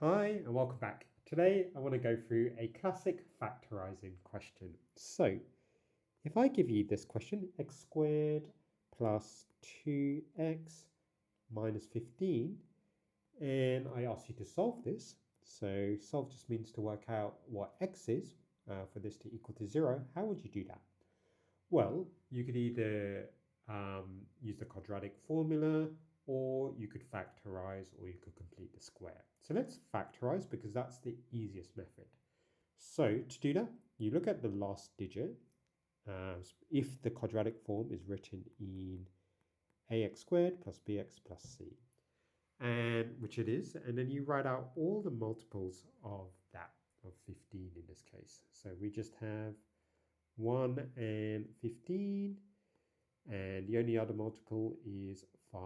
Hi and welcome back. Today I want to go through a classic factorising question. So if I give you this question, x squared plus 2x minus 15, and I ask you to solve this. So solve just means to work out what x is for this to equal to 0. How would you do that? Well, you could either use the quadratic formula, or you could factorize, or you could complete the square. So let's factorize because that's the easiest method. So to do that, you look at the last digit. If the quadratic form is written in ax squared plus bx plus c, and which it is, and then you write out all the multiples of that, of 15 in this case. So we just have 1 and 15, and the only other multiple is 5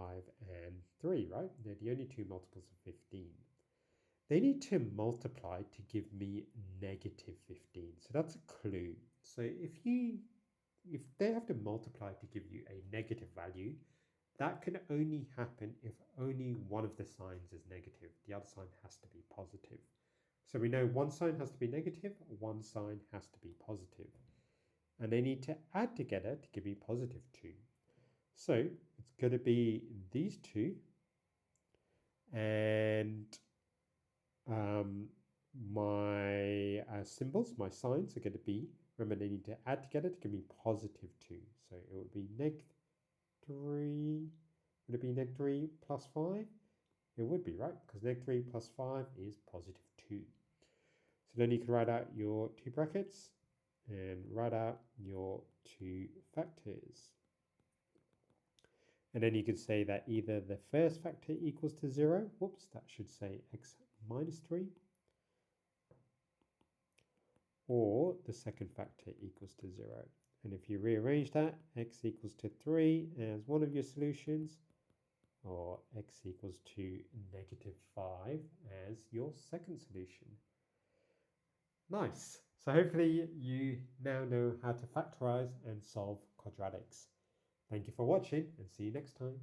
and 3, right? They're the only two multiples of 15. They need to multiply to give me negative 15. So that's a clue. So if they have to multiply to give you a negative value, that can only happen if only one of the signs is negative. The other sign has to be positive. So we know one sign has to be negative, one sign has to be positive. And they need to add together to give me positive 2. So it's going to be these two, and my symbols, my signs are going to be, remember they need to add together to give me positive 2. So it would be negative 3, would it be negative 3 plus 5? It would be, right? Because negative 3 plus 5 is positive 2. So then you can write out your two brackets and write out your two factors. And then you could say that either the first factor equals to 0, whoops, that should say x minus 3, or the second factor equals to 0. And if you rearrange that, x equals to 3 as one of your solutions, or x equals to negative 5 as your second solution. Nice. So hopefully you now know how to factorize and solve quadratics. Thank you for watching and see you next time.